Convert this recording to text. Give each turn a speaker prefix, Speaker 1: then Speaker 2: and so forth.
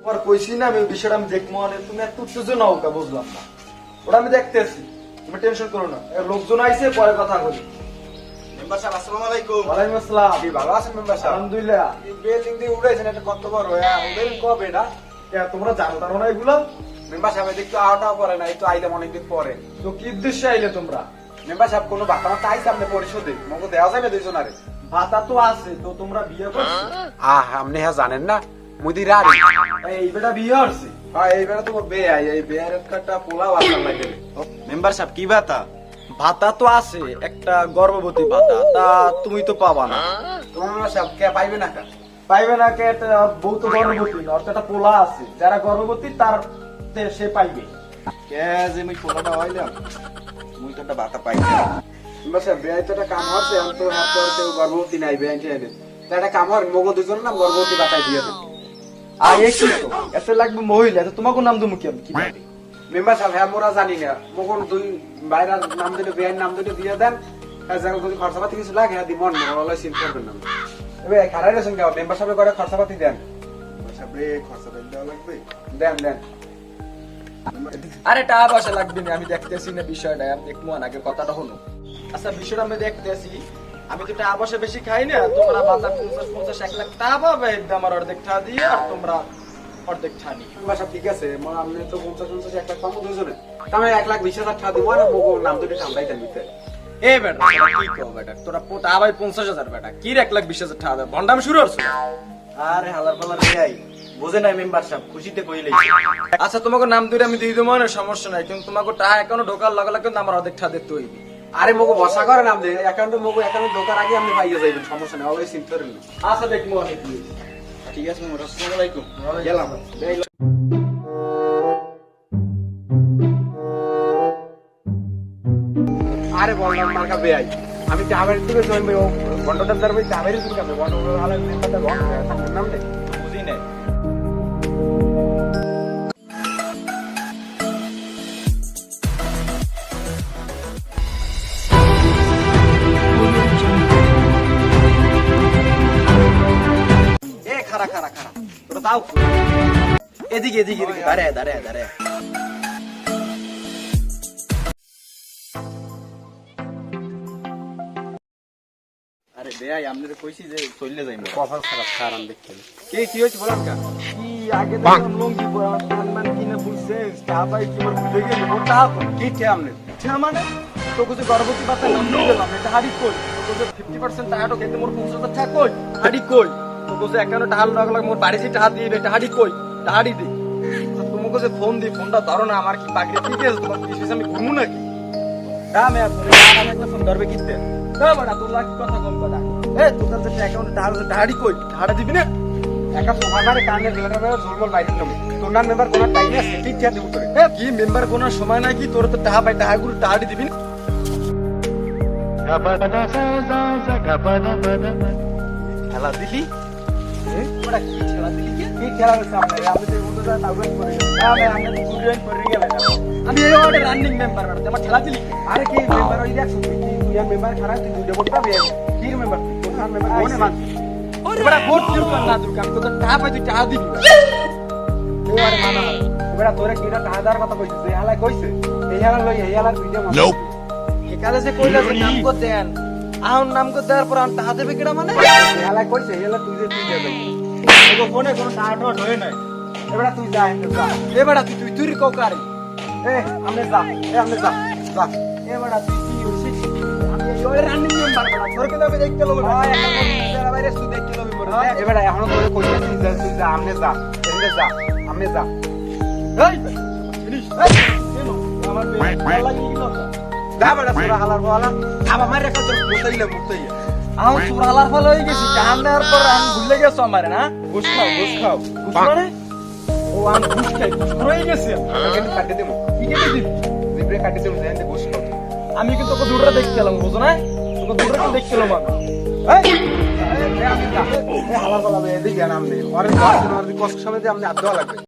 Speaker 1: তোমার কইছি না আমি বিষয়টা আমি দেখবো, মানে তুমি এত উত্তেজনা হোক বুঝলাম না। ওটা আমি দেখতেছি, তুমি টেনশন করো না। লোকজন আইছে, পরে কথা বলি।
Speaker 2: মেম্বার সাহেব আসসালামু আলাইকুম।
Speaker 1: ওয়ালাইকুম আসসালাম।
Speaker 2: কি ভালো আছেন মেম্বার সাহেব?
Speaker 1: আলহামদুলিল্লাহ।
Speaker 2: এই বিল্ডিং দিয়ে উড়াইছেন এটা কত বড় উড়াইলেন কবে না?
Speaker 1: তোমরা জানো তারো না এগুলো?
Speaker 2: মেম্বার সাহেব দেখতে আওয়াটাও করে না, এই তো আইলাম অনেকদিন পরে।
Speaker 1: তো কি উদ্দেশ্যে আইলে তোমরা?
Speaker 2: মেম্বার সাহেব কোনো বাতা মাতা আইছে আপনি পরিশোধে মগো দেওয়া যাবে দুইজনারে?
Speaker 1: ভাতা তো আছে, তো তোমরা বিয়ে করছো?
Speaker 2: আপনি হ্যাঁ জানেন না মুদির আর
Speaker 1: এই বেটা বিয়ে হচ্ছে।
Speaker 2: এইবারে তো বেয়ে এই বেয়ার একটা পোলাও আসার লাগে। মেম্বার সাহেব কি বাতা?
Speaker 1: ভাতা তো আছে, একটা গর্ভবতী ভাতা, তা তুমি তো পাবা না।
Speaker 2: তোমার মেম্বার সাহেব কে পাইবে না কা?
Speaker 1: পাইবে না কে? একটা বউ তো গর্ভবতী না, অর্থাৎ একটা পোলা আছে, যারা গর্ভবতী তার সে পাইবে।
Speaker 2: কে যে মুই পোলাটা হইলাম মুই তো একটা বাতা পাই না। মেম্বার সাহেব বেয়াই তো একটা কাম হচ্ছে, আমি তো হাত ধরতে গর্ভবতী নাই বেয়াই এনে তা একটা কাম হয় মগো দুজন না গর্ভবতী বাতাই দিয়ে দেন।
Speaker 1: আর এই কি তো এত লাগবে মহিলা, তো তোমাকে নাম দেবো কি আমি কি ভাবে?
Speaker 2: মেম্বার সাহেব হ্যাঁ মোরা জানি না মগন দুই বাইরের নাম দুটো বেয়ার নাম দুটো দিয়ে দেন। যারা যদি খরচাপাতি কিছু লাগে হ্যাঁ মন মোরা চিন্তা করবেন না। এবার খারাই রেছেন কেউ মেম্বার সাহেবের করে খরচাপাতি দেন। মেম্বার সাহেব খরচাপাতি দেওয়া লাগবে, দেন দেন।
Speaker 1: আরে টাকা পয়সা লাগবে না, আমি দেখতেছি না বিষয়টা, আমি দেখবো আগে কথাটা হলো। আচ্ছা বিষয়টা আমি দেখতেছি, আমি তো টাকা পয়সা বেশি খাই না, তোমরা বাতা 50-50 1 লাখ টাকা পাবে, আমার অর্ধেক টাকা দিয়ে, আর তোমরা অর্ধেক টাকা নিয়ে।
Speaker 2: মেম্বার সাহেব ঠিক আছে, আপনি তো 50-50 1 লাখ পাবো দুজনে, আমি 1,20,000 টাকা দিব না মগো নাম দুটো সামলাই দেন দিতে।
Speaker 1: এ বেটা কি কও বেটা, তোরা পোতা ভাই 50,000 বেটা, কি 1,20,000 টাকা দেব? ভন্ডাম শুরু করছ?
Speaker 2: আরে হালার পালার বেয়াই বোঝে নাই মেম্বার সাহেব, খুশিতে কইলেই।
Speaker 1: আচ্ছা তোমাকে নাম দুইটা আমি দিয়ে দেবো, মানে সমস্যা নাই, কিন্তু তোমাকে টাকা অ্যাকাউন্টে ঢোকার লগে লগে কিন্তু আমার অর্ধেক টাকা দিতে হইবে।
Speaker 2: আরে মগো বসা করে নাম দে অ্যাকাউন্টে মগো অ্যাকাউন্টে ঢোকার আগে আপনি পাইয়ে যাবেন, সমস্যা নেই, অলওয়েজ চিন্তা করেন না।
Speaker 1: আচ্ছা দেখবো অনেক।
Speaker 2: ঠিক আছে মেম্বার, আসসালামু আলাইকুম। গেলাম। আরে বললাম মার্কা বেয়াই আমি চাবের থেকে জমি বন্ডটার দ্বারা ওই চাবেরই তুমি কাছে বন্ড ভালো মেম্বারটা বন্ড নাম দে বুঝি না। এ খারা খারা খারা তোরা দাও এদিকে এদিকে এদিকে দাঁড়ায় দাঁড়ায় দাঁড়ায়। আরে বেয়াই আপনাদের কইছি যে চললে যাইম কফার খারাপ খারাপ দেখতে কি হইছে বলেন কা?
Speaker 1: কি আগে দেখলাম লঙ্গি পরা সম্মান কিনে বুঝছে চা পাই কি মোর ভুলে গেল মোটা
Speaker 2: কি কে আপনি
Speaker 1: চা মানে তো কিছু গর্ভবতী বাচ্চা নাম দিয়ে দিলাম, এটা হাড়ি কই? তো কিছু 50% টাকাটা খেতে মোর 50,000 টাকা কই? হাড়ি কই? তো কিছু একাউন্টে টাকা লাগলা মোর বাড়ি থেকে টাকা দিয়ে এটা হাড়ি কই? হাড়ি দে। তোমাকে যে ফোন দি, ফোনটা ধরো না, আমার কি পাগড়ি ঠিক আছে? তোমার কিছু আমি ঘুমু নাকি? হ্যাঁ আমি আর একটা ফোন ধরবে কিনতে হ্যাঁ বেটা, তোর লাগি কথা কম বেটা। এ তোর কাছে অ্যাকাউন্টে টাকা আছে, হাড়ি কই? হাড়া দিবি না?
Speaker 2: একা তোমার কানে দিলাটা ঝুলমল বাইরে নেবে তোর নাম মেম্বার কোন টাইম আছে ঠিক আছে দেব তোরে।
Speaker 1: এ কি মেম্বার কোন সময় নাই কি তোর? তো টাকা পাই, টাকা গুলো টাহাড়ি দিবি না? খেলা দিলি?
Speaker 2: তোরা কি খেলা দিলি কি খেলা হচ্ছে আপনার আপনি তো বলতে যা তাওগান করে আমি গুরিয়ান করে গেলেন।
Speaker 1: আমি এই ওয়ার্ডে রানিং মেম্বার, আমার খেলা দিলি?
Speaker 2: আরে কি মেম্বার ওই দেখ তুই তুই মেম্বার খারাপ তুই দুটো বলতে হবে কি মেম্বার তোর নাম মেম্বার কোনে মান
Speaker 1: এবারে ভোট দিও কর না দুর্গা, আমি তোকে টাকা পাই, তুই টাকা দিবি।
Speaker 2: এবারে মানা এবারে তোরে কিরা টাকা দেওয়ার কথা কইছিস এই হালা কইছে এই হালা লই এই হালার ভিডিও মার
Speaker 1: একালে যে কইলা যে নাম কো দেন, আউন নাম কো দেওয়ার পর আমি টাকা দেবে কিনা মানে?
Speaker 2: এই হালা কইছে এই হালা তুই যে তুই যাবে তোকে ফোনে কোনো টাকা টাকা ঢোয় নাই এবারে তুই যা যা
Speaker 1: এবারে তুই তুই কো কারে?
Speaker 2: এ আমনে যা আমনে যা যা
Speaker 1: এবারে তুই কি হইছিস? আমি এই ওয়ার্ডে রানিং মেম্বার বড় তোর কে দাবে দেখতে লবে
Speaker 2: হয় একটা বাইরে শুধু দেখতে লবি মরে এবারে এখনো তোরে কইছিস যে তুই যা আমনে যা এমনে যা আমনে যা
Speaker 1: এই ফিনিশ কেন আমার ভালো লাগি কি কথা?
Speaker 2: যা বড় সুরা হালার বলা আবা মার রেখা তোর মুতাইলা মুতাইয়া
Speaker 1: আউ সুরালার ফল হয়ে গেছি, জাহান দেওয়ার পর আমি ভুলে গেছো আমারে না?
Speaker 2: ঘুষ খাও ঘুষ খাও
Speaker 1: ঘুষ মানে? ও আমি ঘুষ খাই, ঘুষ হয়ে গেছি আমি।
Speaker 2: আমাকে কাটে দেবো
Speaker 1: কি কেটে দিবি?
Speaker 2: জিব্রে কাটে দেবো জানতে ঘুষ খাও
Speaker 1: আমি কিন্তু তোকে দূরে দেখতে এলাম, বুঝো না? তোকে দূরে দেখতে এলাম আমি।
Speaker 2: এই হালার বলা এদিকে নাম দে আর কষ্ট সময় দিয়ে আপনি আদা লাগবে